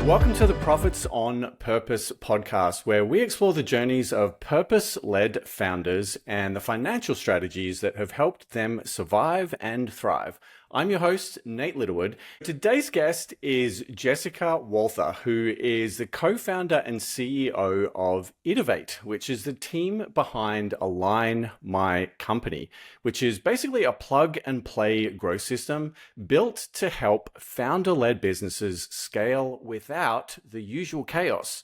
Welcome to the Profits on Purpose podcast, where we explore the journeys of purpose-led founders and the financial strategies that have helped them survive and thrive. I'm your host, Nate Littlewood. Today's guest is Jessica Walther, who is the co-founder and CEO of Itivate, which is the team behind Align My Company, which is basically a plug-and-play growth system built to help founder-led businesses scale without the usual chaos.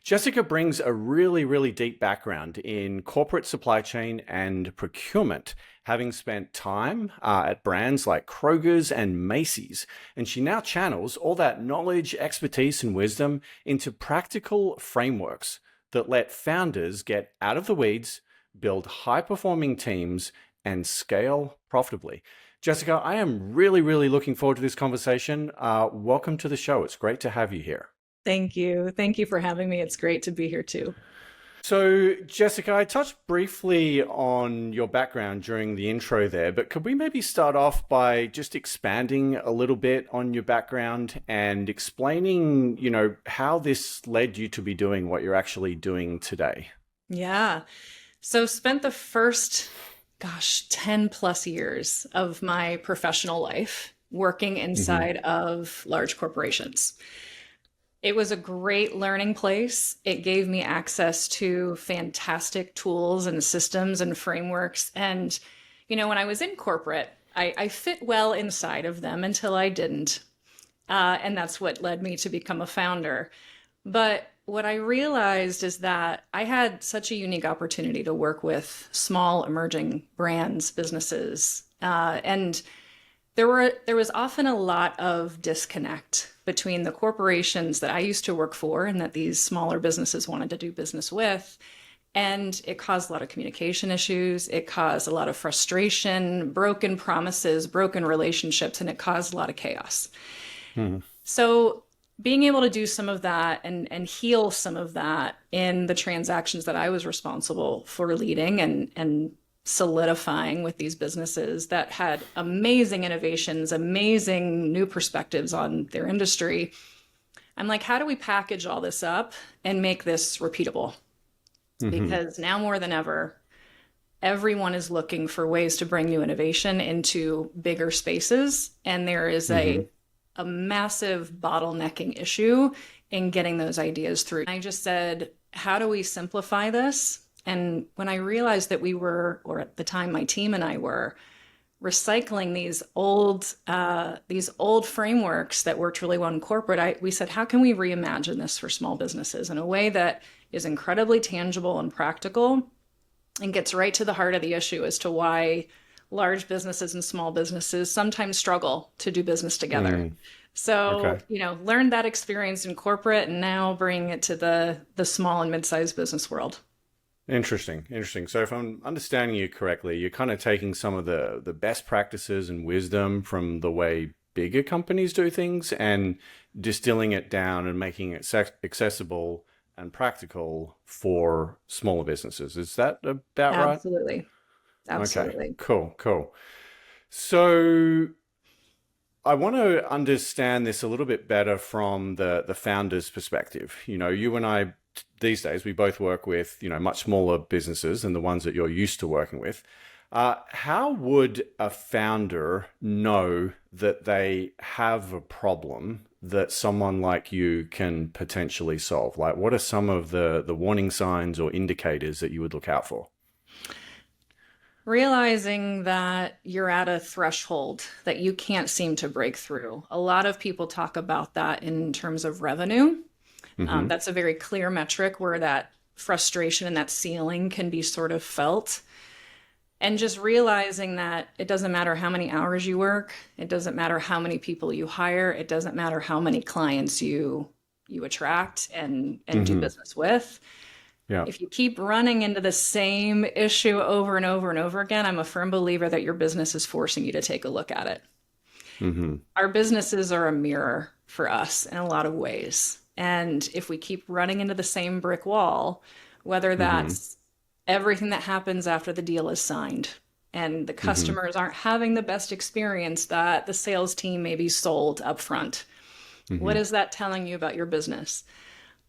Jessica brings a really deep background in corporate supply chain and procurement, having spent time at brands like Kroger's and Macy's. And she now channels all that knowledge, expertise, and wisdom into practical frameworks that let founders get out of the weeds, build high-performing teams, and scale profitably. Jessica, I am really looking forward to this conversation. Welcome to the show. It's great to have you here. Thank you. Thank you for having me. It's great to be here too. So, Jessica, I touched briefly on your background during the intro there, but could we maybe start off by just expanding a little bit on your background and explaining, how this led you to be doing what you're actually doing today? Yeah. So spent the first, 10 plus years of my professional life working inside of large corporations. It was a great learning place. It gave me access to fantastic tools and systems and frameworks. And, when I was in corporate, I fit well inside of them until I didn't. And that's what led me to become a founder. But what I realized is that I had such a unique opportunity to work with small emerging brands, businesses, and there was often a lot of disconnect between the corporations that I used to work for and that these smaller businesses wanted to do business with. And it caused a lot of communication issues. It caused a lot of frustration, broken promises, broken relationships, and it caused a lot of chaos. So being able to do some of that and heal some of that in the transactions that I was responsible for leading and solidifying with these businesses that had amazing innovations, amazing new perspectives on their industry. I'm like, how do we package all this up and make this repeatable? Because now more than ever, everyone is looking for ways to bring new innovation into bigger spaces. And there is a massive bottlenecking issue in getting those ideas through. I just said, how do we simplify this? And when I realized that we were, or at the time my team and I were, recycling these old frameworks that worked really well in corporate, we said, how can we reimagine this for small businesses in a way that is incredibly tangible and practical and gets right to the heart of the issue as to why large businesses and small businesses sometimes struggle to do business together. So, learned that experience in corporate and now bringing it to the small and mid-sized business world. Interesting. So if I'm understanding you correctly, you're kind of taking some of the best practices and wisdom from the way bigger companies do things and distilling it down and making it accessible and practical for smaller businesses. Is that about right? Absolutely. Okay, cool. So I want to understand this a little bit better from the founder's perspective. You and I, these days, we both work with, much smaller businesses than the ones that you're used to working with. How would a founder know that they have a problem that someone like you can potentially solve? Like, what are some of the warning signs or indicators that you would look out for? Realizing that you're at a threshold that you can't seem to break through. A lot of people talk about that in terms of revenue. That's a very clear metric where that frustration and that ceiling can be sort of felt. And just realizing that it doesn't matter how many hours you work, it doesn't matter how many people you hire, it doesn't matter how many clients you attract and do business with. Yeah. If you keep running into the same issue over and over and over again, I'm a firm believer that your business is forcing you to take a look at it. Our businesses are a mirror for us in a lot of ways. And if we keep running into the same brick wall, whether that's everything that happens after the deal is signed and the customers aren't having the best experience that the sales team maybe sold up front, What is that telling you about your business?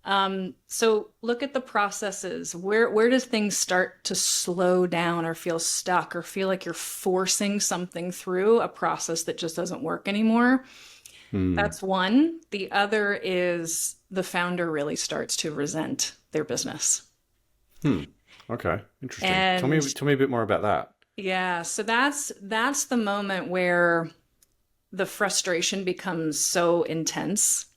So look at the processes. Where does things start to slow down or feel stuck or feel like you're forcing something through a process that just doesn't work anymore? That's one. The other is the founder really starts to resent their business. Okay. Interesting. And Tell me a bit more about that. yeah, so that's the moment where the frustration becomes so intense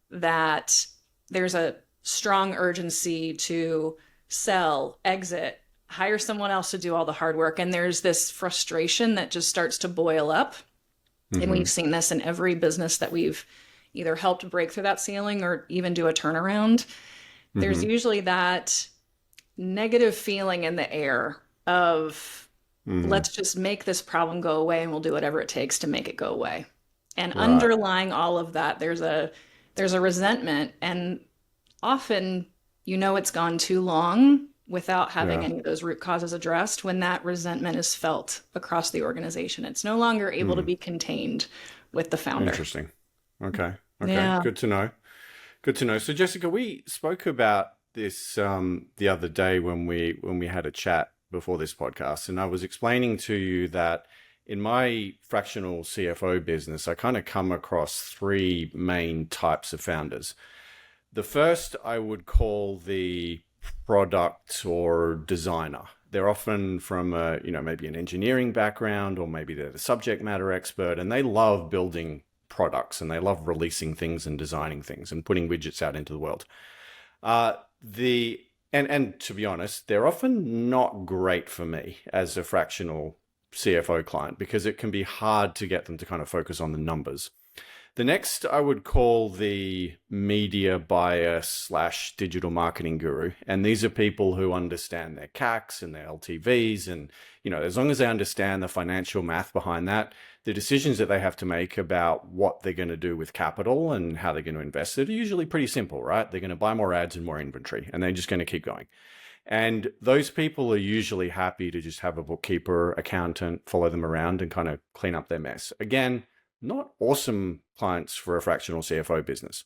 that there's a strong urgency to sell, exit, hire someone else to do all the hard work. And there's this frustration that just starts to boil up. And we've seen this in every business that we've either helped break through that ceiling or even do a turnaround. There's usually that negative feeling in the air of let's just make this problem go away and we'll do whatever it takes to make it go away. And Right. underlying all of that, there's a resentment, and often it's gone too long without having Yeah. any of those root causes addressed when that resentment is felt across the organization. It's no longer able to be contained with the founder. Interesting. Okay. Okay. Yeah. Good to know. Good to know. So Jessica, we spoke about this the other day when we had a chat before this podcast, and I was explaining to you that in my fractional CFO business, I kind of come across three main types of founders. The first I would call the product or designer. They're often from maybe an engineering background, or maybe they're the subject matter expert, and they love building products and they love releasing things and designing things and putting widgets out into the world. And to be honest, they're often not great for me as a fractional CFO client because it can be hard to get them to kind of focus on the numbers. The next I would call the media buyer / digital marketing guru. And these are people who understand their CACs and their LTVs. And, as long as they understand the financial math behind that, the decisions that they have to make about what they're going to do with capital and how they're going to invest it are usually pretty simple, right? They're going to buy more ads and more inventory, and they're just going to keep going. And those people are usually happy to just have a bookkeeper, accountant, follow them around and kind of clean up their mess. Again, not awesome clients for a fractional CFO business.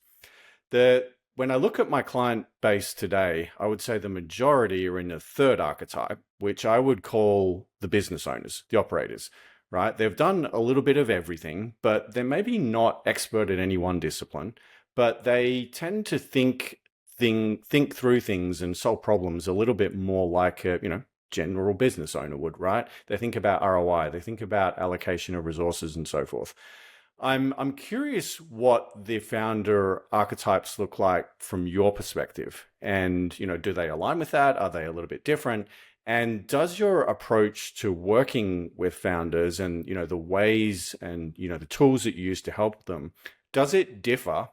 When I look at my client base today, I would say the majority are in the third archetype, which I would call the business owners, the operators, right? They've done a little bit of everything, but they're maybe not expert at any one discipline, but they tend to think through things and solve problems a little bit more like a, general business owner would, right? They think about ROI, they think about allocation of resources and so forth. I'm curious what the founder archetypes look like from your perspective. And, do they align with that? Are they a little bit different? And does your approach to working with founders and, the ways and, the tools that you use to help them, does it differ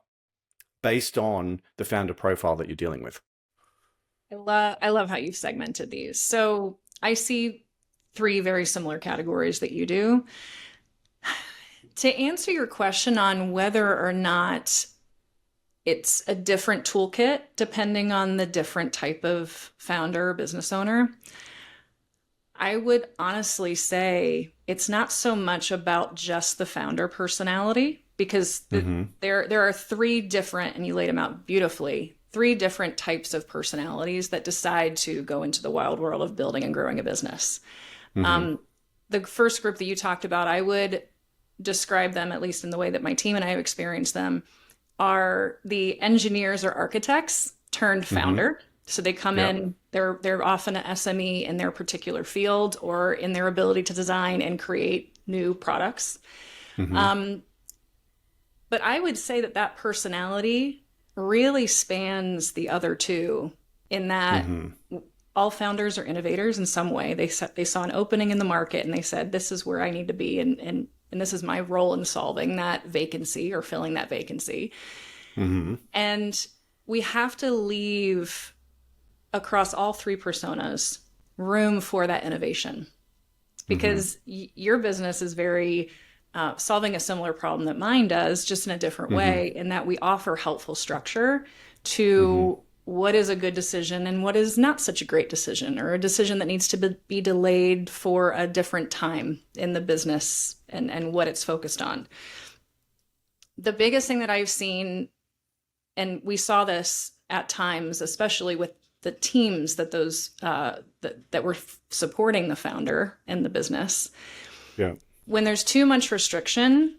based on the founder profile that you're dealing with? I love how you've segmented these. So I see three very similar categories that you do. To answer your question on whether or not it's a different toolkit depending on the different type of founder or business owner, I would honestly say it's not so much about just the founder personality, because there are three different, and you laid them out beautifully, three different types of personalities that decide to go into the wild world of building and growing a business. The first group that you talked about, I would describe them, at least in the way that my team and I have experienced them, are the engineers or architects turned founder. So they come in, they're often an SME in their particular field or in their ability to design and create new products. But I would say that personality really spans the other two, in that all founders are innovators in some way. They saw an opening in the market and they said, this is where I need to be. And this is my role in solving that vacancy or filling that vacancy. And we have to leave across all three personas room for that innovation, because your business is very solving a similar problem that mine does, just in a different way, in that we offer helpful structure to what is a good decision and what is not such a great decision, or a decision that needs to be delayed for a different time in the business and what it's focused on. the biggest thing that I've seen, and we saw this at times, especially with the teams that that were supporting the founder and the business. Yeah. When there's too much restriction,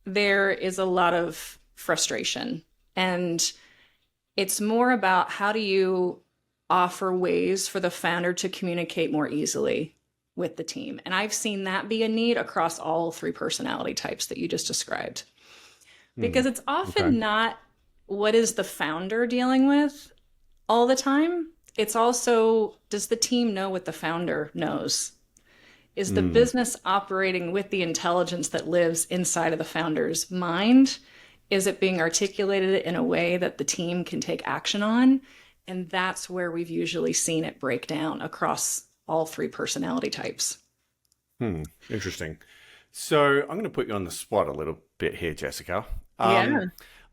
there is a lot of frustration. And it's more about how do you offer ways for the founder to communicate more easily with the team. And I've seen that be a need across all three personality types that you just described. Because it's often not what is the founder dealing with all the time. It's also, does the team know what the founder knows? Is the business operating with the intelligence that lives inside of the founder's mind? Is it being articulated in a way that the team can take action on? And that's where we've usually seen it break down across all three personality types. Interesting. So I'm going to put you on the spot a little bit here, Jessica. Yeah.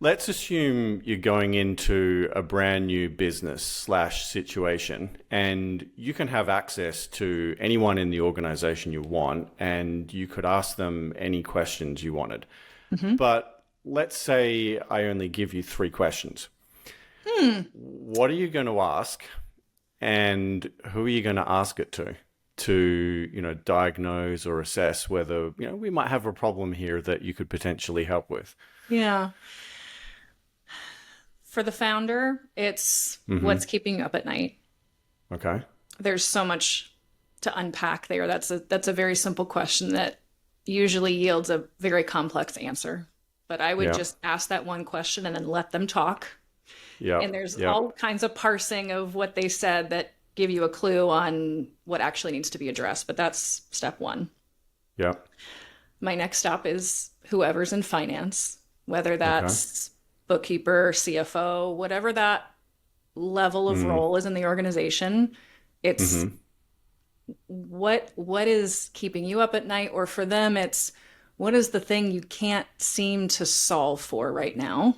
Let's assume you're going into a brand new business / situation, and you can have access to anyone in the organization you want, and you could ask them any questions you wanted. But let's say I only give you 3 questions. What are you going to ask, and who are you going to ask it to, diagnose or assess whether, we might have a problem here that you could potentially help with? Yeah. For the founder, it's what's keeping you up at night. Okay. There's so much to unpack there. That's a very simple question that usually yields a very complex answer. But I would just ask that one question and then let them talk. Yeah. And there's all kinds of parsing of what they said that give you a clue on what actually needs to be addressed. But that's step 1. Yeah. My next stop is whoever's in finance, whether that's bookkeeper, CFO, whatever that level of role is in the organization. It's what is keeping you up at night, or for them, it's what is the thing you can't seem to solve for right now?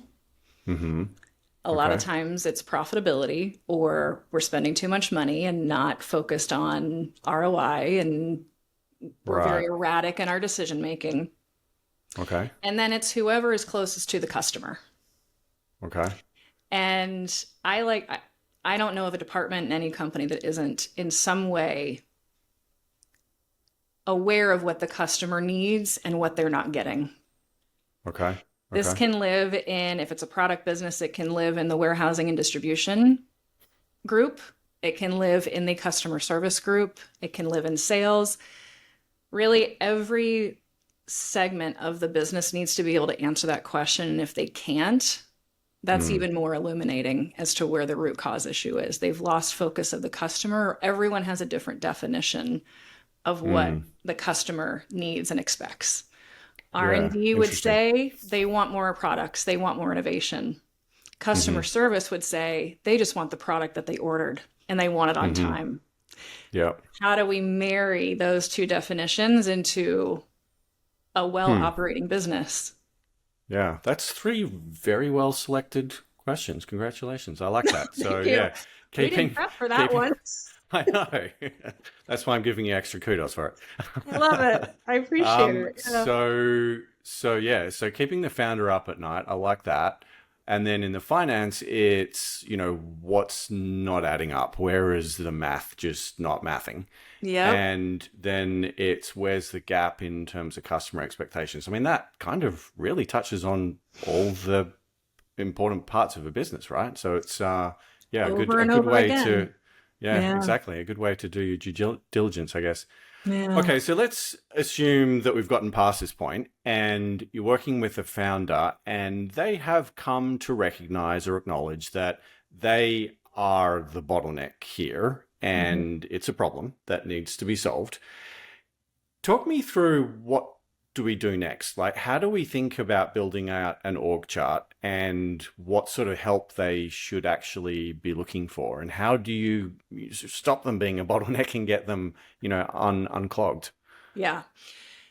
A lot of times it's profitability, or we're spending too much money and not focused on ROI, and we're very erratic in our decision making. Okay. And then it's whoever is closest to the customer. Okay. And I don't know of a department in any company that isn't in some way aware of what the customer needs and what they're not getting. Okay. This can live in, if it's a product business, it can live in the warehousing and distribution group. It can live in the customer service group. It can live in sales. Really, every segment of the business needs to be able to answer that question. And if they can't, that's even more illuminating as to where the root cause issue is. They've lost focus of the customer. Everyone has a different definition of what the customer needs and expects. R&D would say they want more products. They want more innovation. Customer service would say they just want the product that they ordered and they want it on time. Yeah. How do we marry those two definitions into a well-operating business? Yeah, that's 3 very well selected questions. Congratulations. I like that. So yeah, We didn't prep for that one. I know. That's why I'm giving you extra kudos for it. I love it. I appreciate it. Yeah. So keeping the founder up at night, I like that. And then in the finance, it's, what's not adding up? Where is the math just not mathing? Yeah. And then it's where's the gap in terms of customer expectations? I mean, that kind of really touches on all the important parts of a business, right? So it's, a good way to, exactly. A good way to do your due diligence, I guess. Yeah. Okay, so let's assume that we've gotten past this point and you're working with a founder and they have come to recognize or acknowledge that they are the bottleneck here and it's a problem that needs to be solved. Talk me through what do we do next? Like, how do we think about building out an org chart and what sort of help they should actually be looking for? And how do you stop them being a bottleneck and get them, unclogged? Yeah.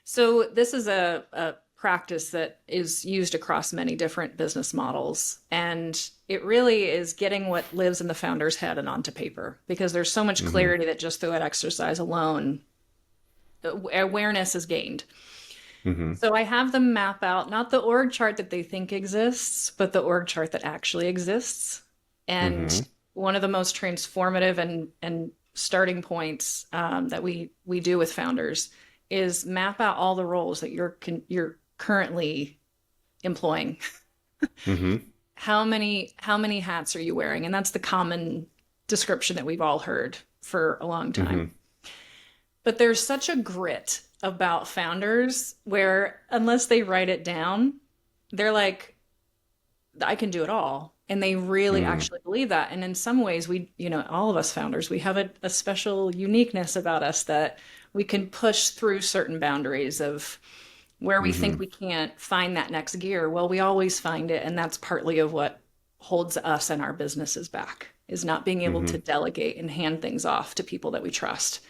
So this is a practice that is used across many different business models. And it really is getting what lives in the founder's head and onto paper, because there's so much clarity that just through that exercise alone, awareness is gained. Mm-hmm. So I have them map out not the org chart that they think exists, but the org chart that actually exists. And Mm-hmm. one of the most transformative and starting points that we do with founders is map out all the roles that you're currently employing. Mm-hmm. How many hats are you wearing? And that's the common description that we've all heard for a long time. Mm-hmm. But there's such a grit about founders where unless they write it down, they're like, I can do it all. And they really Mm-hmm. actually believe that. And in some ways, all of us founders, we have a special uniqueness about us that we can push through certain boundaries of where we think Mm-hmm. we can't find that next gear. Well, we always find it. And that's partly of what holds us and our businesses back, is not being able to Mm-hmm. delegate and hand things off to people that we trust.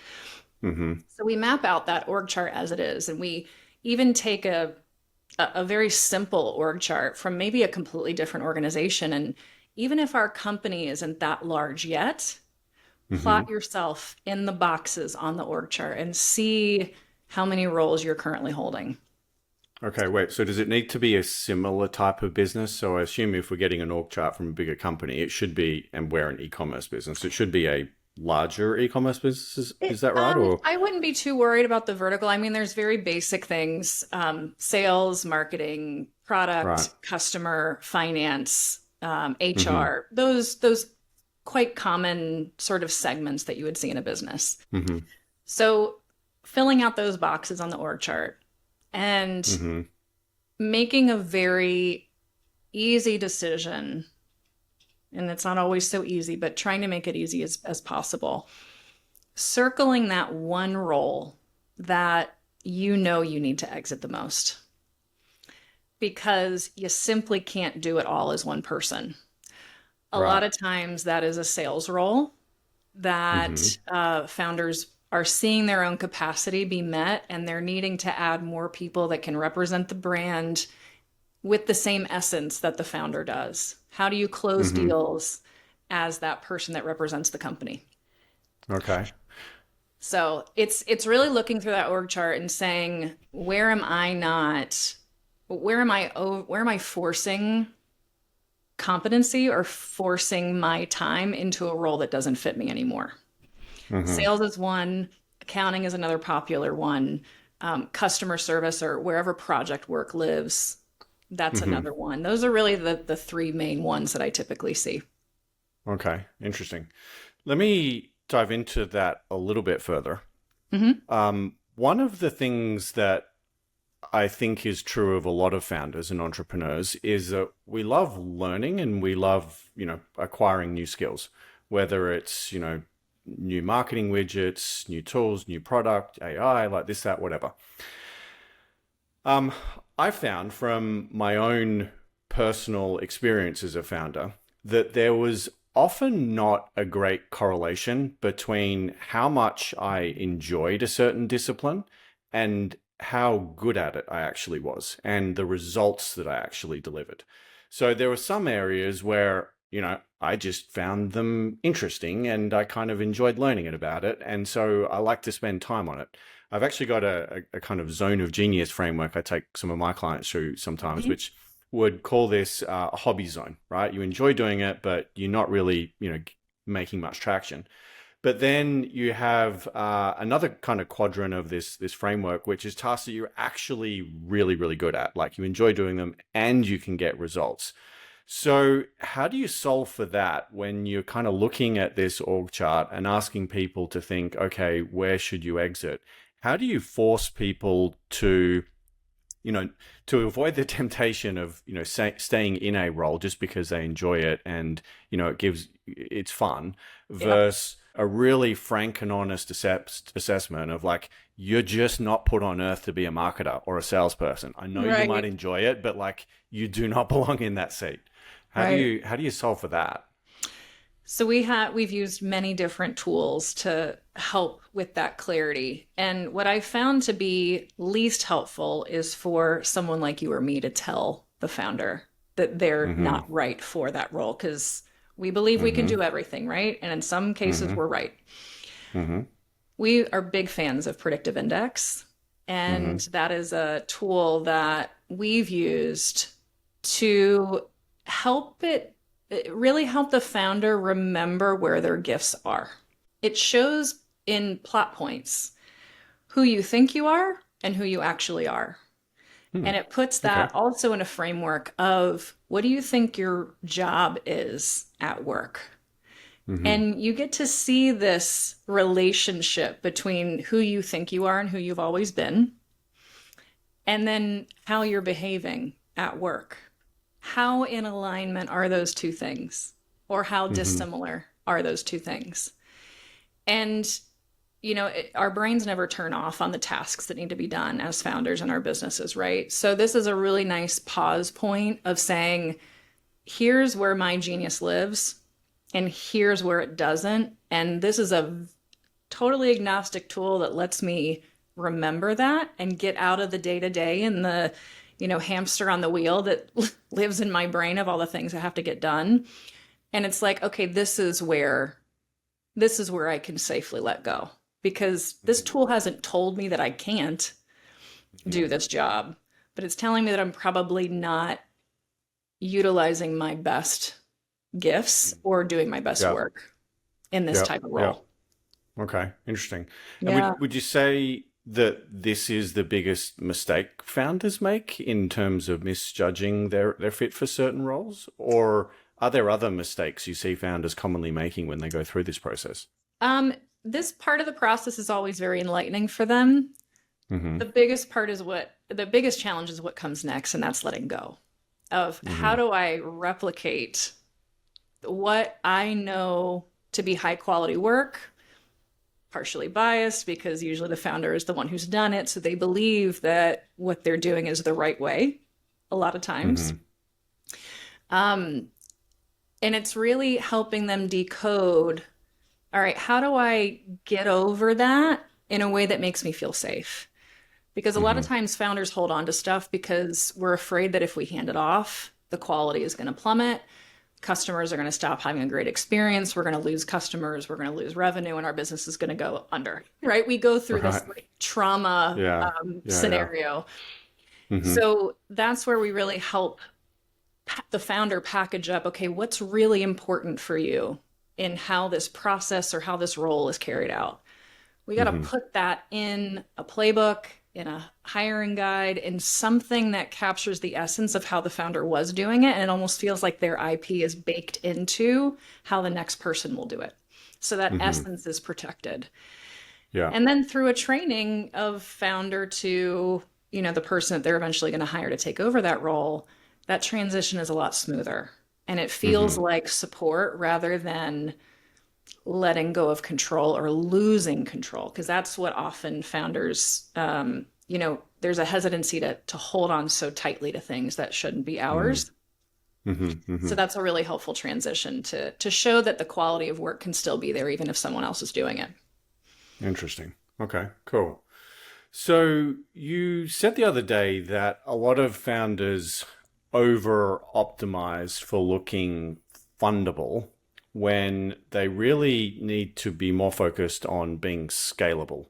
Mm-hmm. So we map out that org chart as it is, and we even take a very simple org chart from maybe a completely different organization. And even if our company isn't that large yet, Mm-hmm. plot yourself in the boxes on the org chart and see how many roles you're currently holding. Okay, wait. So does it need to be a similar type of business? So I assume if we're getting an org chart from a bigger company, it should be, and we're an e-commerce business, it should be a larger e-commerce business. Is that right? Or I wouldn't be too worried about the vertical. I mean, there's very basic things, sales, marketing, right? product, customer, finance, Mm-hmm. HR, those quite common sort of segments that you would see in a business. Mm-hmm. So filling out those boxes on the org chart and Mm-hmm. making a very easy decision, and it's not always so easy, but trying to make it easy as possible. Circling that one role that you know you need to exit the most because you simply can't do it all as one person. A lot Right. of times that is a sales role Mm-hmm. that founders are seeing their own capacity be met and they're needing to add more people that can represent the brand with the same essence that the founder does. How do you close Mm-hmm. deals as that person that represents the company? Okay. So it's really looking through that org chart and saying, where am I forcing competency or forcing my time into a role that doesn't fit me anymore? Mm-hmm. Sales is one, accounting is another popular one, customer service or wherever project work lives, that's Mm-hmm. another one. Those are really the three main ones that I typically see. Okay. Interesting. Let me dive into that a little bit further. Hmm. One of the things that I think is true of a lot of founders and entrepreneurs is that we love learning and we love, acquiring new skills, whether it's, new marketing widgets, new tools, new product, AI, like this, that, whatever. Um, I found from my own personal experience as a founder that there was often not a great correlation between how much I enjoyed a certain discipline and how good at it I actually was and the results that I actually delivered. So there were some areas where, I just found them interesting and I kind of enjoyed learning it about it. And so I like to spend time on it. I've actually got a kind of zone of genius framework I take some of my clients through sometimes, Hmm. which would call this a hobby zone, right? You enjoy doing it, but you're not really, making much traction. But then you have another kind of quadrant of this framework, which is tasks that you're actually really, really good at. Like you enjoy doing them and you can get results. So how do you solve for that when you're kind of looking at this org chart and asking people to think, okay, where should you exit? How do you force people you know, to avoid the temptation of, staying in a role just because they enjoy it and, it's fun Yeah. versus a really frank and honest assessment of like, you're just not put on earth to be a marketer or a salesperson. I know you might Right. enjoy it, but like you do not belong in that seat. Right. How do you solve for that? So we've used many different tools to help with that clarity. And what I found to be least helpful is for someone like you or me to tell the founder that they're Mm-hmm. not right for that role because we believe we can Mm-hmm. do everything, right? And in some cases Mm-hmm. we're right. Mm-hmm. We are big fans of predictive index And that is a tool that we've used to really help the founder remember where their gifts are. It shows in plot points who you think you are and who you actually are. And it puts Okay. that also in a framework of what do you think your job is at work? And you get to see this relationship between who you think you are and who you've always been, and then how you're behaving at work. How in alignment are those two things? Or how dissimilar are those two things? And, our brains never turn off on the tasks that need to be done as founders in our businesses, right? So this is a really nice pause point of saying, here's where my genius lives, and here's where it doesn't. And this is a totally agnostic tool that lets me remember that and get out of the day-to-day and the, hamster on the wheel that lives in my brain of all the things I have to get done. And it's like, okay, this is where I can safely let go, because this tool hasn't told me that I can't do this job, but it's telling me that I'm probably not utilizing my best gifts or doing my best work in this type of role. Okay, interesting. And Yeah. would you say that this is the biggest mistake founders make in terms of misjudging their fit for certain roles? Or are there other mistakes you see founders commonly making when they go through this process? This part of the process is always very enlightening for them. The biggest challenge is what comes next, and that's letting go of how do I replicate what I know to be high quality work, partially biased because usually the founder is the one who's done it. So they believe that what they're doing is the right way a lot of times. And it's really helping them decode, all right, how do I get over that in a way that makes me feel safe? Because a lot of times founders hold on to stuff because we're afraid that if we hand it off, the quality is going to plummet. Customers are going to stop having a great experience. We're going to lose customers. We're going to lose revenue, and our business is going to go under, right? We go through this trauma scenario. So that's where we really help the founder package up, okay, what's really important for you in how this process or how this role is carried out? We got to put that in a playbook, in a hiring guide, in something that captures the essence of how the founder was doing it. And it almost feels like their IP is baked into how the next person will do it. So that essence is protected. Yeah. And then through a training of founder to, the person that they're eventually going to hire to take over that role, that transition is a lot smoother. And it feels like support rather than letting go of control or losing control, because that's what often founders, there's a hesitancy to hold on so tightly to things that shouldn't be ours. So that's a really helpful transition to show that the quality of work can still be there even if someone else is doing it. Interesting. Okay, cool. So you said the other day that a lot of founders over optimize for looking fundable when they really need to be more focused on being scalable.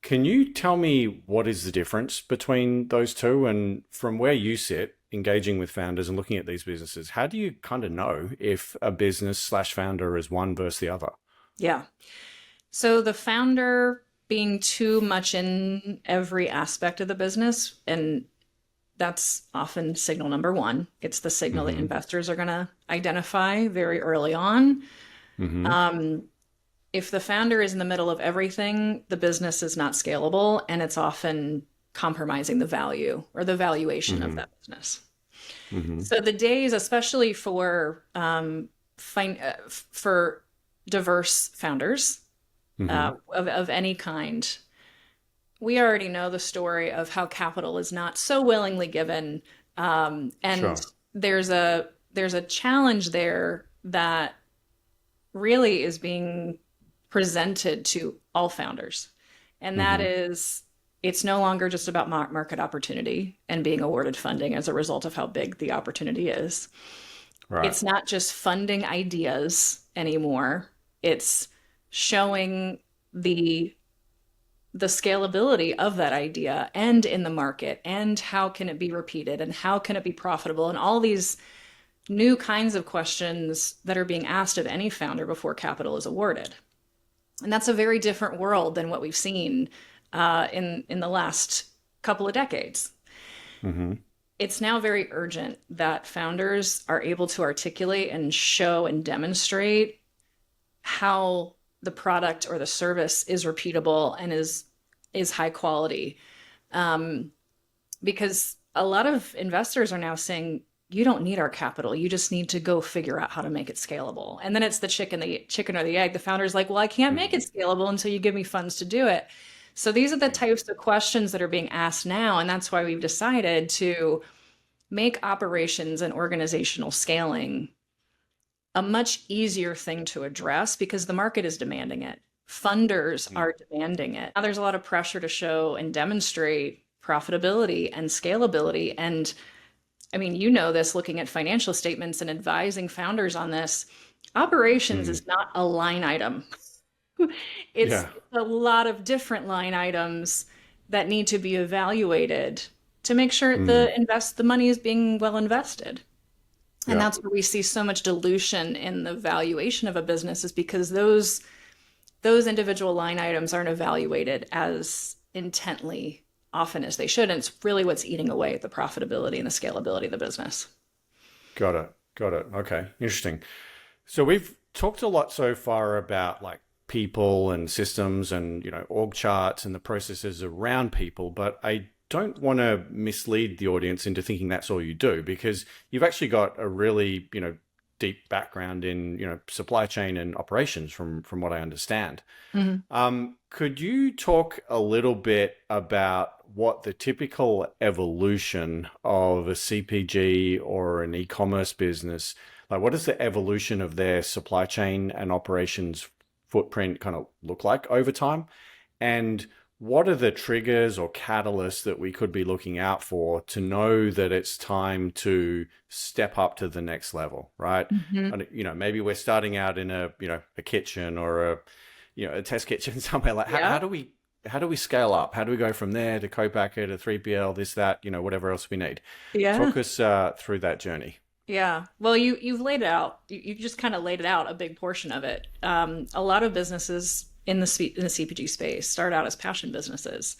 Can you tell me what is the difference between those two? And from where you sit, engaging with founders and looking at these businesses, how do you kind of know if a business/founder is one versus the other? Yeah. So the founder being too much in every aspect of the business, and that's often signal number one. It's the signal that investors are going to identify very early on. If the founder is in the middle of everything, the business is not scalable, and it's often compromising the value or the valuation of that business. So the days, especially for diverse founders of any kind, we already know the story of how capital is not so willingly given, and there's a challenge there that really is being presented to all founders, and that is, it's no longer just about market opportunity and being awarded funding as a result of how big the opportunity is. It's not just funding ideas anymore. It's showing the the scalability of that idea and in the market, and how can it be repeated, and how can it be profitable, and all these new kinds of questions that are being asked of any founder before capital is awarded. And that's a very different world than what we've seen in the last couple of decades. Mm-hmm. It's now very urgent that founders are able to articulate and show and demonstrate how the product or the service is repeatable and is high quality. Because a lot of investors are now saying, you don't need our capital. You just need to go figure out how to make it scalable. And then it's the chicken or the egg. The founder's like, well, I can't make it scalable until you give me funds to do it. So these are the types of questions that are being asked now. And that's why we've decided to make operations and organizational scaling a much easier thing to address, because the market is demanding it. Funders are demanding it. Now there's a lot of pressure to show and demonstrate profitability and scalability. And I mean, you know this, looking at financial statements and advising founders on this, operations is not a line item. It's a lot of different line items that need to be evaluated to make sure the money is being well invested. And that's where we see so much dilution in the valuation of a business, is because those individual line items aren't evaluated as intently often as they should. And it's really what's eating away at the profitability and the scalability of the business. Got it. Okay. Interesting. So we've talked a lot so far about like people and systems and, org charts and the processes around people, but I don't want to mislead the audience into thinking that's all you do, because you've actually got a really, deep background in, supply chain and operations from what I understand. Mm-hmm. Could you talk a little bit about what the typical evolution of a CPG or an e-commerce business, like what does the evolution of their supply chain and operations footprint kind of look like over time? And what are the triggers or catalysts that we could be looking out for to know that it's time to step up to the next level, right? Mm-hmm. And, maybe we're starting out in a kitchen or a test kitchen somewhere. Like, how do we scale up? How do we go from there to co-packer to 3PL, this, that, whatever else we need? Yeah. Talk us through that journey. Yeah. Well, you've laid it out. You just kind of laid it out, a big portion of it. A lot of businesses in the CPG space start out as passion businesses.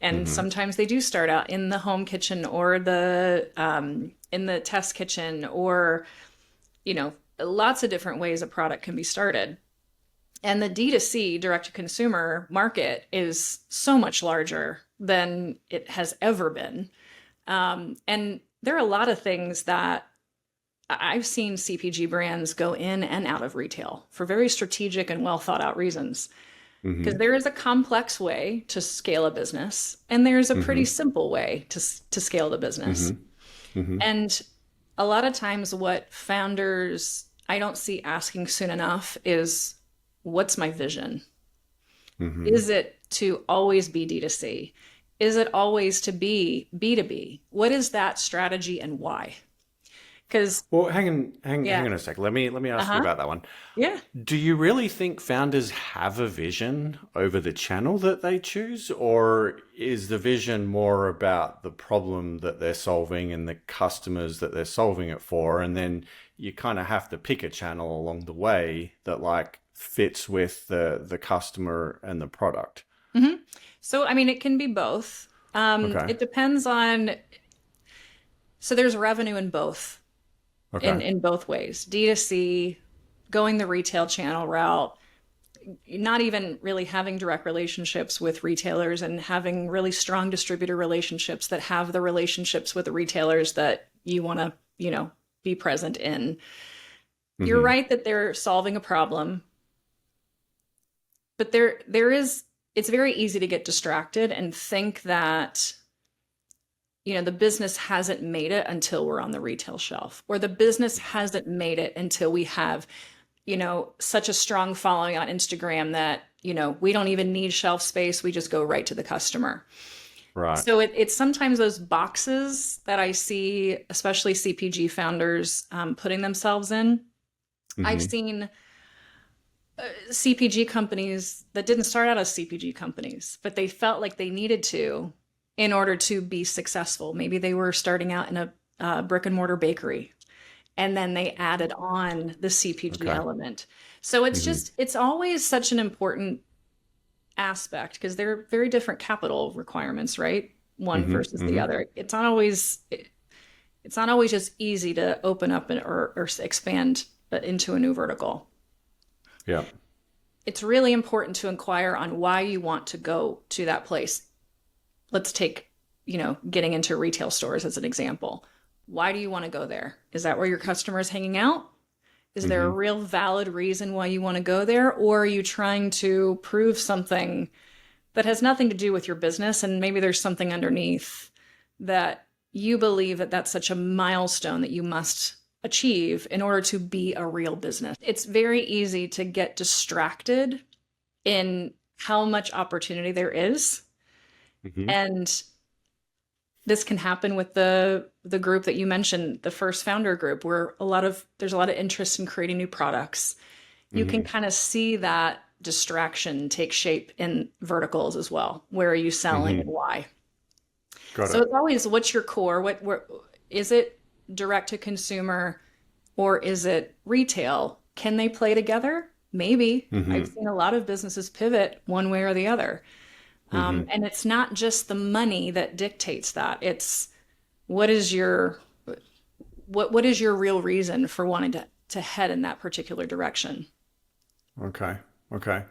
And sometimes they do start out in the home kitchen or in the test kitchen, or, lots of different ways a product can be started. And the D2C, direct to consumer market, is so much larger than it has ever been. And there are a lot of things that I've seen CPG brands go in and out of retail for very strategic and well thought out reasons. Because there is a complex way to scale a business, and there's a pretty simple way to scale the business. And a lot of times what founders I don't see asking soon enough is, what's my vision? Is it to always be D2C? Is it always to be B2B? What is that strategy and why? Well, hang on a sec. Let me ask you about that one. Yeah. Do you really think founders have a vision over the channel that they choose, or is the vision more about the problem that they're solving and the customers that they're solving it for, and then you kind of have to pick a channel along the way that like fits with the customer and the product? So, I mean, it can be both. It depends on. So there's revenue in both. In both ways. D2C, going the retail channel route, not even really having direct relationships with retailers, and having really strong distributor relationships that have the relationships with the retailers that you want to, be present in. You're right that they're solving a problem, but it's very easy to get distracted and think that the business hasn't made it until we're on the retail shelf, or the business hasn't made it until we have, such a strong following on Instagram that, we don't even need shelf space. We just go right to the customer. Right. So it's sometimes those boxes that I see, especially CPG founders, putting themselves in. I've seen CPG companies that didn't start out as CPG companies, but they felt like they needed to in order to be successful. Maybe they were starting out in a brick and mortar bakery, and then they added on the CPG Okay. element. So it's always such an important aspect because they're very different capital requirements, right? One versus the other. It's not always just easy to open up or expand into a new vertical. Yeah. It's really important to inquire on why you want to go to that place. Let's take, getting into retail stores as an example. Why do you want to go there? Is that where your customer is hanging out? Is there a real valid reason why you want to go there? Or are you trying to prove something that has nothing to do with your business? And maybe there's something underneath that you believe that that's such a milestone that you must achieve in order to be a real business. It's very easy to get distracted in how much opportunity there is. And this can happen with the group that you mentioned, the first founder group, where there's a lot of interest in creating new products. You can kind of see that distraction take shape in verticals as well. Where are you selling and why? Got So it. it's always, what's your core? What is it, direct to consumer or is it retail? Can they play together? Maybe. I've seen a lot of businesses pivot one way or the other. And it's not just the money that dictates that. It's what is your real reason for wanting to head in that particular direction? Okay. Okay.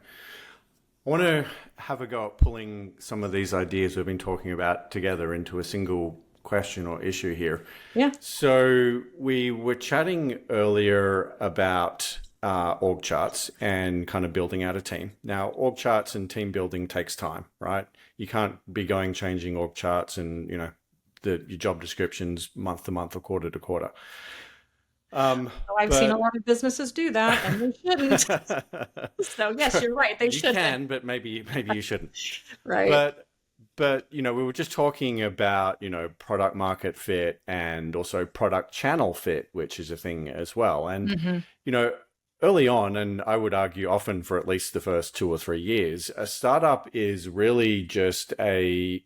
I want to have a go at pulling some of these ideas we've been talking about together into a single question or issue here. Yeah. So we were chatting earlier about org charts and kind of building out a team. Now, org charts and team building takes time, right? You can't be changing org charts and, your job descriptions month to month or quarter to quarter. I've seen a lot of businesses do that and they shouldn't. So yes, you're right. They shouldn't. You can, but maybe you shouldn't. Right. But we were just talking about, product market fit and also product channel fit, which is a thing as well. And, early on, and I would argue often for at least the first 2 or 3 years, a startup is really just a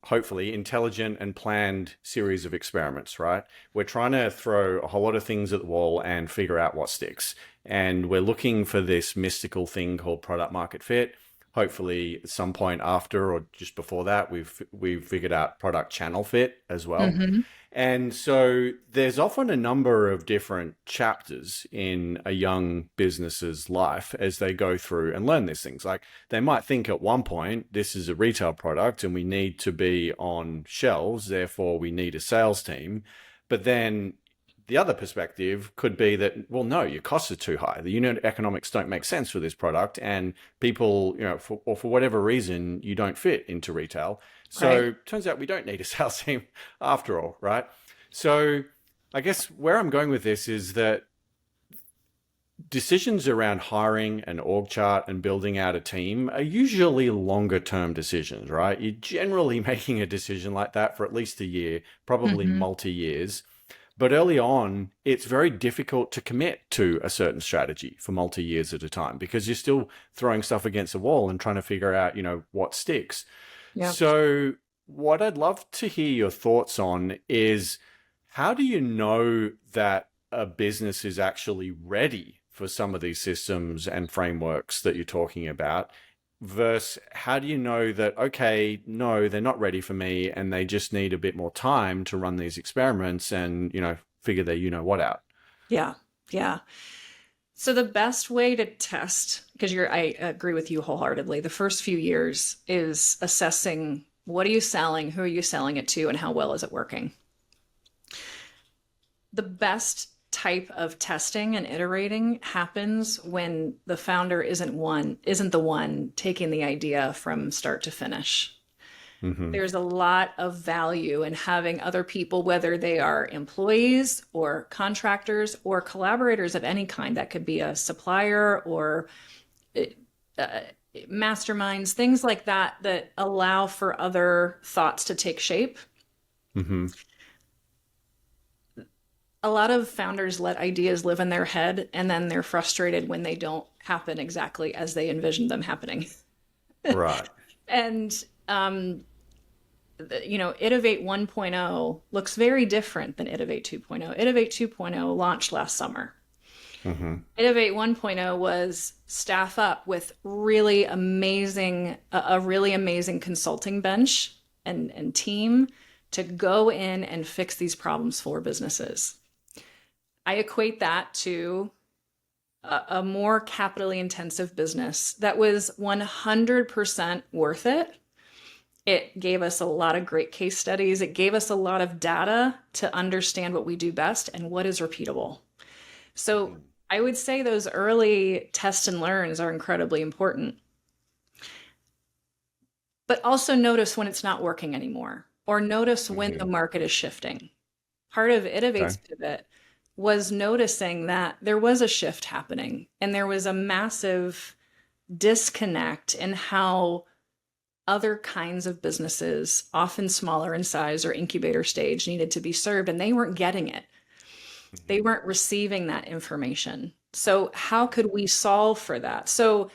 hopefully intelligent and planned series of experiments, right? We're trying to throw a whole lot of things at the wall and figure out what sticks. And we're looking for this mystical thing called product market fit. Hopefully at some point after or just before that, we've figured out product channel fit as well. And so there's often a number of different chapters in a young business's life as they go through and learn these things. Like they might think at one point, this is a retail product and we need to be on shelves, therefore we need a sales team. But then the other perspective could be that, well, no, your costs are too high. The unit economics don't make sense for this product and people, for whatever reason, you don't fit into retail. So turns out we don't need a sales team after all, right? So I guess where I'm going with this is that decisions around hiring an org chart and building out a team are usually longer term decisions, right? You're generally making a decision like that for at least a year, probably multi-years. But early on, it's very difficult to commit to a certain strategy for multi-years at a time because you're still throwing stuff against the wall and trying to figure out, what sticks. Yeah. So what I'd love to hear your thoughts on is how do you know that a business is actually ready for some of these systems and frameworks that you're talking about versus how do you know that, okay, no, they're not ready for me and they just need a bit more time to run these experiments and, figure their what out? Yeah. Yeah. So the best way to test, because I agree with you wholeheartedly, the first few years is assessing what are you selling, who are you selling it to, and how well is it working. The best type of testing and iterating happens when the founder isn't the one taking the idea from start to finish. There's a lot of value in having other people, whether they are employees or contractors or collaborators of any kind, that could be a supplier or masterminds, things like that, that allow for other thoughts to take shape. a lot of founders let ideas live in their head and then they're frustrated when they don't happen exactly as they envisioned them happening. Right. And, Itivate 1.0 looks very different than Itivate 2.0. Itivate 2.0 launched last summer. Mm-hmm. Itivate 1.0 was staff up with really amazing, a really amazing consulting bench and team to go in and fix these problems for businesses. I equate that to a more capitally intensive business that was 100% worth it. It gave us a lot of great case studies. It gave us a lot of data to understand what we do best and what is repeatable. So I would say those early test and learns are incredibly important. But also notice when it's not working anymore, or notice when the market is shifting. Part of Itivate's pivot was noticing that there was a shift happening and there was a massive disconnect in how other kinds of businesses, often smaller in size or incubator stage, needed to be served, and they weren't getting it. They weren't receiving that information. So how could we solve for that? So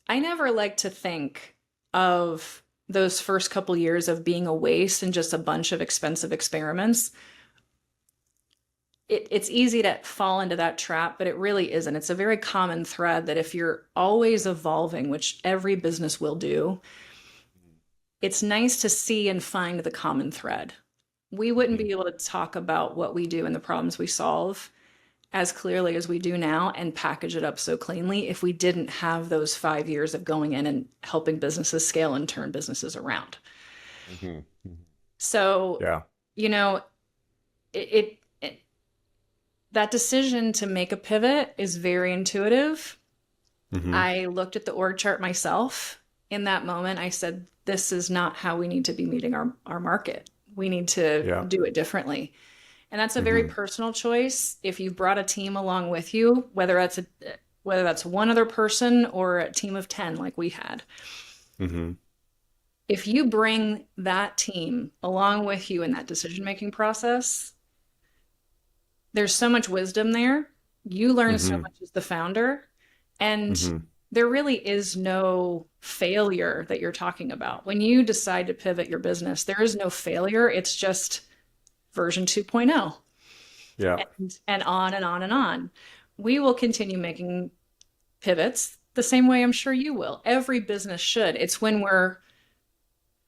I never like to think of those first couple years of being a waste and just a bunch of expensive experiments. It's easy to fall into that trap, but it really isn't. It's a very common thread that if you're always evolving, which every business will do, it's nice to see and find the common thread. We wouldn't be able to talk about what we do and the problems we solve as clearly as we do now and package it up so cleanly if we didn't have those 5 years of going in and helping businesses scale and turn businesses around. So, Yeah. it that decision to make a pivot is very intuitive. I looked at the org chart myself. In that moment, I said, this is not how we need to be meeting our market. We need to do it differently. And that's a very personal choice. If you've brought a team along with you, whether that's one other person or a team of 10 like we had, if you bring that team along with you in that decision-making process, there's so much wisdom there. You learn so much as the founder, and there really is no failure that you're talking about. When you decide to pivot your business, there is no failure. It's just version 2.0. Yeah. And on and on and on. We will continue making pivots the same way I'm sure you will. Every business should. It's when we're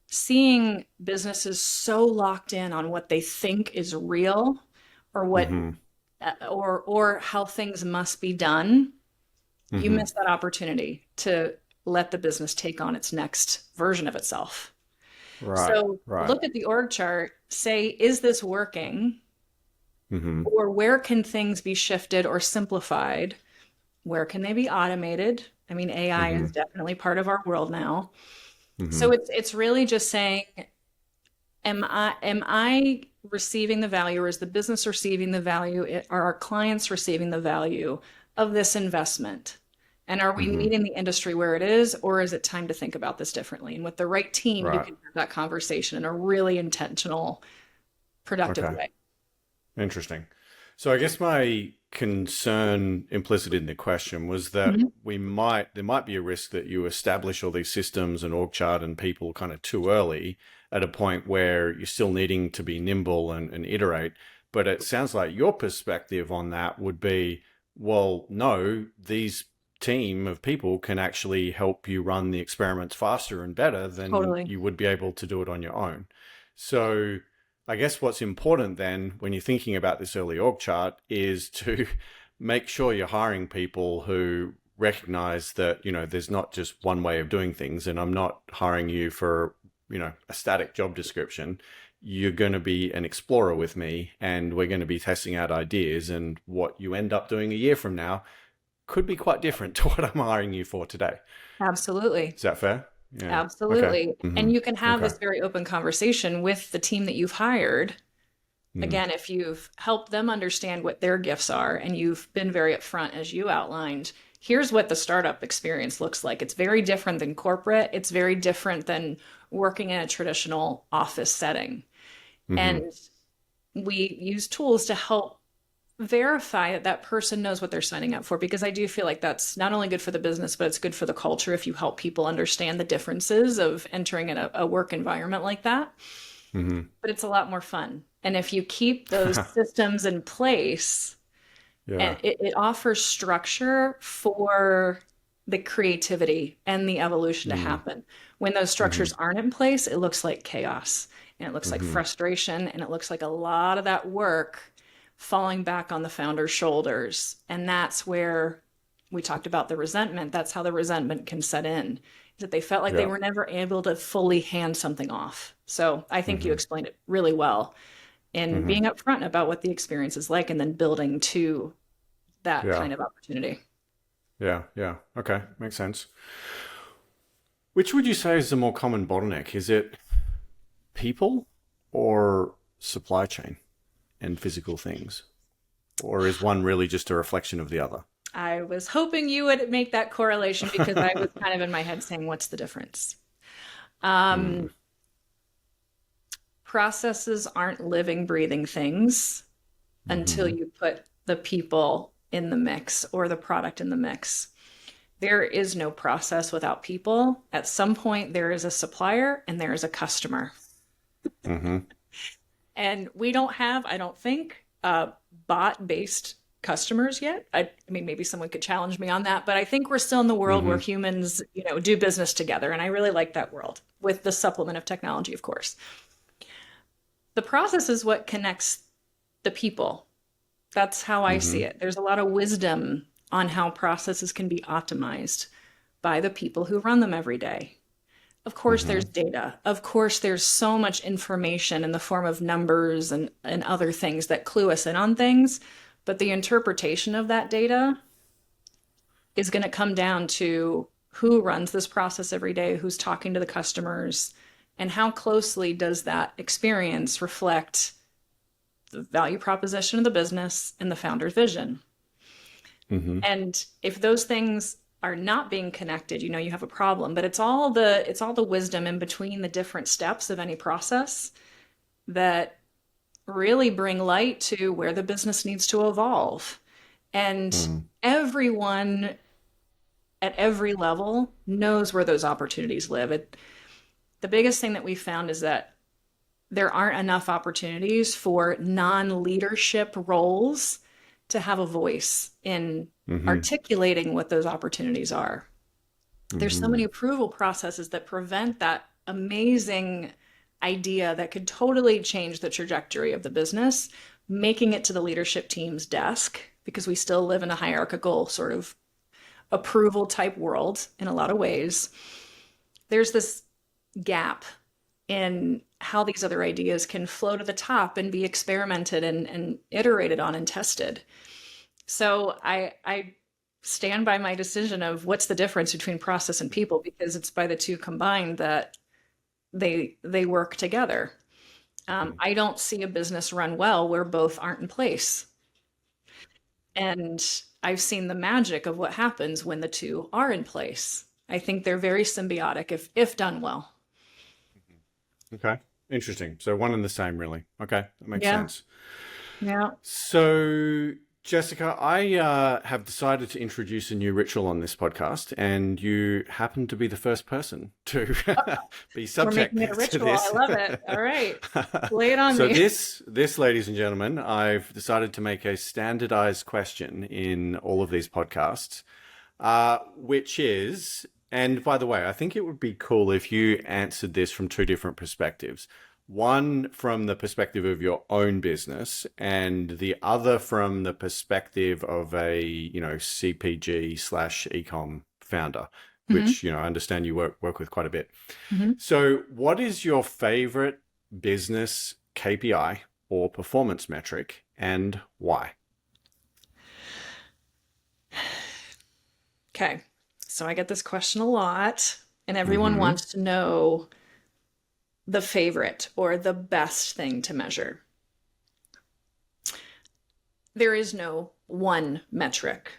seeing businesses so locked in on what they think is real or what or how things must be done, you miss that opportunity to let the business take on its next version of itself. So look at the org chart, say, is this working? Or where can things be shifted or simplified? Where can they be automated? I mean, AI is definitely part of our world now. So it's really just saying, am I receiving the value, or is the business receiving the value? Are our clients receiving the value of this investment? And are we meeting the industry where it is, or is it time to think about this differently? And with the right team, you can have that conversation in a really intentional, productive way. Interesting. So I guess my concern implicit in the question was that there might be a risk that you establish all these systems and org chart and people kind of too early at a point where you're still needing to be nimble and iterate. But it sounds like your perspective on that would be, well, no, these team of people can actually help you run the experiments faster and better than you would be able to do it on your own. So I guess what's important then when you're thinking about this early org chart is to make sure you're hiring people who recognize that, there's not just one way of doing things, and I'm not hiring you for, a static job description. You're going to be an explorer with me, and we're going to be testing out ideas, and what you end up doing a year from now could be quite different to what I'm hiring you for today. Absolutely. Is that fair? Yeah. Absolutely. Okay. And you can have this very open conversation with the team that you've hired. Again, if you've helped them understand what their gifts are and you've been very upfront, as you outlined, here's what the startup experience looks like. It's very different than corporate. It's very different than working in a traditional office setting. And we use tools to help verify that that person knows what they're signing up for, because I do feel like that's not only good for the business, but it's good for the culture if you help people understand the differences of entering in a work environment like that. Hmm. But it's a lot more fun. And if you keep those systems in place, Yeah. and it offers structure for the creativity and the evolution to Mm. happen. When those Hmm. structures aren't in place, it looks like chaos and it looks like Hmm. frustration and it looks like a lot of that work falling back on the founder's shoulders. And that's where we talked about the resentment. That's how the resentment can set in, is that they felt like they Yeah. were never able to fully hand something off. So I think you Hmm. explained it really well in Hmm. being upfront about what the experience is like and then building to that Yeah. kind of opportunity. Yeah. Yeah. Okay. Makes sense. Which would you say is the more common bottleneck? Is it people or supply chain and physical things? Or is one really just a reflection of the other? I was hoping you would make that correlation because I was kind of in my head saying, what's the difference? Mm. Um, Processes aren't living, breathing things until Hmm. you put the people in the mix or the product in the mix. There is no process without people. At some point, there is a supplier and there is a customer. Hmm. And we don't have, I don't think, bot-based customers yet. I mean, maybe someone could challenge me on that, but I think we're still in the world where Hmm. humans, do business together. And I really like that world with the supplement of technology, of course. The process is what connects the people. That's how I see Hmm. it. There's a lot of wisdom on how processes can be optimized by the people who run them every day. Of course, there's Hmm. data. Of course, there's so much information in the form of numbers and other things that clue us in on things. But the interpretation of that data is going to come down to who runs this process every day, who's talking to the customers, and how closely does that experience reflect the value proposition of the business and the founder's vision. Hmm. And if those things are not being connected, you have a problem. But it's all the wisdom in between the different steps of any process that really bring light to where the business needs to evolve. And Mm. everyone at every level knows where those opportunities live. The biggest thing that we found is that there aren't enough opportunities for non-leadership roles to have a voice in Hmm. articulating what those opportunities are. There's so many Hmm. approval processes that prevent that amazing idea that could totally change the trajectory of the business, making it to the leadership team's desk, because we still live in a hierarchical sort of approval type world in a lot of ways. There's this gap in how these other ideas can flow to the top and be experimented and iterated on and tested. So I stand by my decision of what's the difference between process and people, because it's by the two combined that they work together. I don't see a business run well where both aren't in place. And I've seen the magic of what happens when the two are in place. I think they're very symbiotic if done well. Okay. Interesting. So one and the same, really. Okay. That makes Yeah. sense. Yeah. So, Jessica, I have decided to introduce a new ritual on this podcast, and you happen to be the first person to be We're making it a subject to ritual. I this. love it. All right. Lay it on So me. this, ladies and gentlemen, I've decided to make a standardized question in all of these podcasts, which is, and by the way, I think it would be cool if you answered this from two different perspectives. One from the perspective of your own business, and the other from the perspective of a, CPG slash ecom founder, Hmm. which, I understand you work with quite a bit. Hmm. So what is your favorite business KPI or performance metric, and why? Okay. So I get this question a lot, and everyone Mm-hmm. wants to know the favorite or the best thing to measure. There is no one metric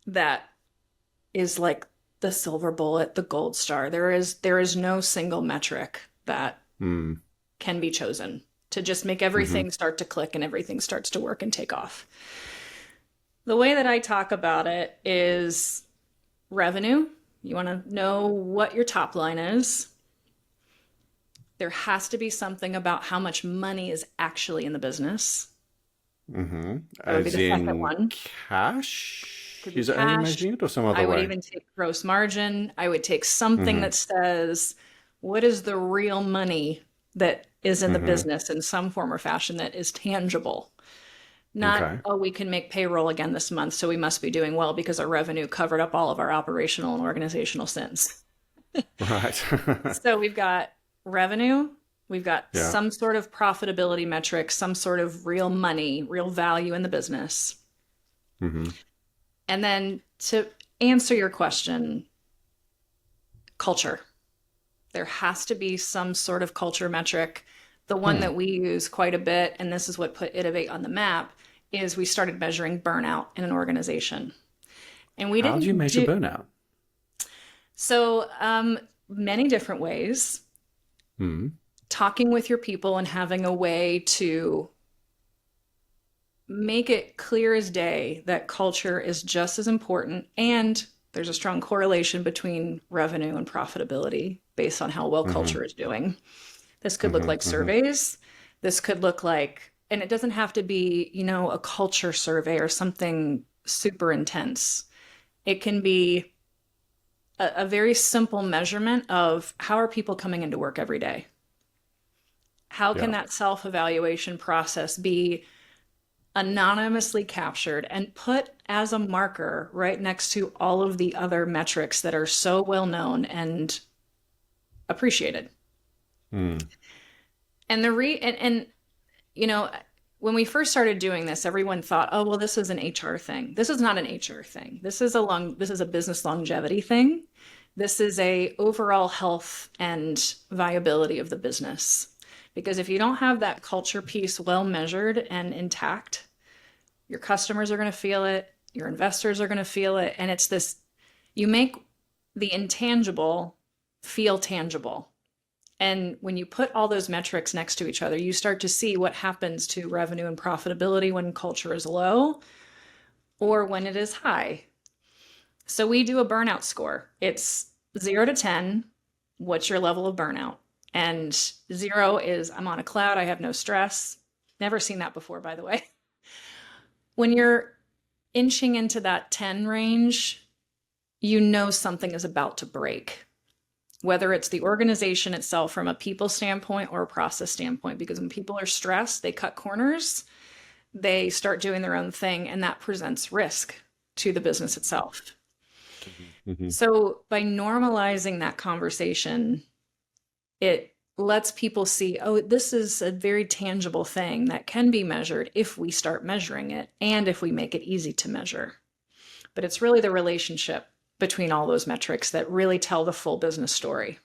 that is like the silver bullet, the gold star. There is no single metric that Mm. can be chosen. to just make everything start to click and everything starts to work and take off. The way that I talk about it is revenue. You want to know what your top line is. There has to be something about how much money is actually in the business. Mm-hmm. That would be As the second in one. cash? Could be Is that how you're cash. measuring it, or some other I would way? even take gross margin. I would take something Mm-hmm. that says, what is the real money that is in the Mm-hmm. business in some form or fashion that is tangible? Not, Okay. oh, we can make payroll again this month, so we must be doing well because our revenue covered up all of our operational and organizational sins. Right. So we've got revenue, we've got Yeah. some sort of profitability metric, some sort of real money, real value in the business. Mm-hmm. And then to answer your question, culture. There has to be some sort of culture metric. The one Hmm. that we use quite a bit, and this is what put Itivate on the map, is we started measuring burnout in an organization. And we How do you didn't measure do burnout? so many different ways. Hmm. Talking with your people and having a way to make it clear as day that culture is just as important, and there's a strong correlation between revenue and profitability based on how well Mm-hmm. culture is doing. This could look Mm-hmm. like Mm-hmm. surveys. This could look like, and it doesn't have to be, a culture survey or something super intense. It can be a very simple measurement of how are people coming into work every day? How can Yeah. that self evaluation process be anonymously captured and put as a marker right next to all of the other metrics that are so well known and appreciated? Mm. And you know, when we first started doing this, everyone thought, "Oh, well, this is an HR thing." This is not an HR thing. This is a business longevity thing. This is a overall health and viability of the business. Because if you don't have that culture piece well measured and intact, your customers are going to feel it, your investors are going to feel it, and it's this, you make the intangible feel tangible. And when you put all those metrics next to each other, you start to see what happens to revenue and profitability when culture is low or when it is high. So we do a burnout score. It's 0 to 10. What's your level of burnout? And 0 is I'm on a cloud, I have no stress. Never seen that before, by the way. When you're inching into that 10 range, you know something is about to break, whether it's the organization itself from a people standpoint or a process standpoint. Because when people are stressed, they cut corners, they start doing their own thing, and that presents risk to the business itself. Mm-hmm. So by normalizing that conversation, it lets people see, oh, this is a very tangible thing that can be measured if we start measuring it and if we make it easy to measure. But it's really the relationship between all those metrics that really tell the full business story.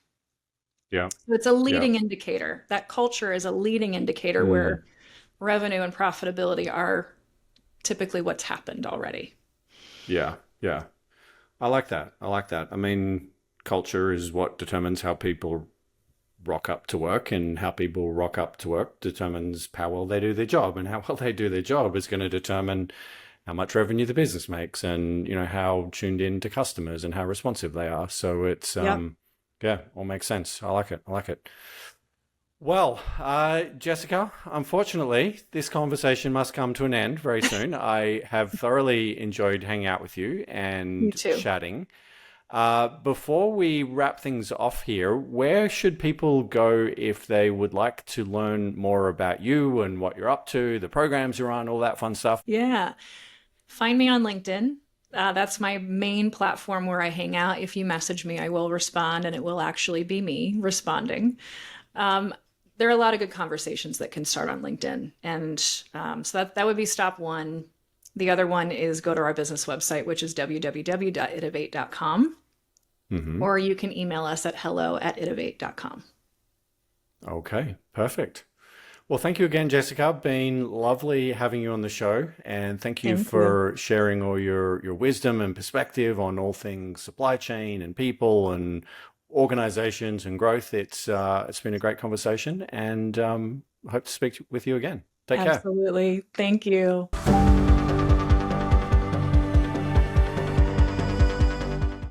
Yeah. So it's a Yeah. leading indicator. That culture is a leading indicator Mm. where revenue and profitability are typically what's happened already. Yeah. Yeah. I like that. I like that. I mean, culture is what determines how people rock up to work, and how people rock up to work determines how well they do their job, and how well they do their job is going to determine how much revenue the business makes, and how tuned in to customers and how responsive they are. So it's Yep. yeah, all makes sense. I like it. I like it. Well, Jessica, unfortunately, this conversation must come to an end very soon. I have thoroughly enjoyed hanging out with you You and too. chatting. Before we wrap things off here, where should people go if they would like to learn more about you and what you're up to, the programs you're on, all that fun stuff? Yeah. Find me on LinkedIn. That's my main platform where I hang out. If you message me, I will respond, and it will actually be me responding. Um, there are a lot of good conversations that can start on LinkedIn. And so that would be stop one. The other one is go to our business website, which is www.itivate.com, Mm-hmm. or you can email us at hello@itivate.com. Okay, perfect. Well, thank you again, Jessica. Been lovely having you on the show, and thank you Thank you. for sharing all your wisdom and perspective on all things supply chain and people and organizations and growth. It's been a great conversation, and hope to speak with you again. Take care. Absolutely. Thank you.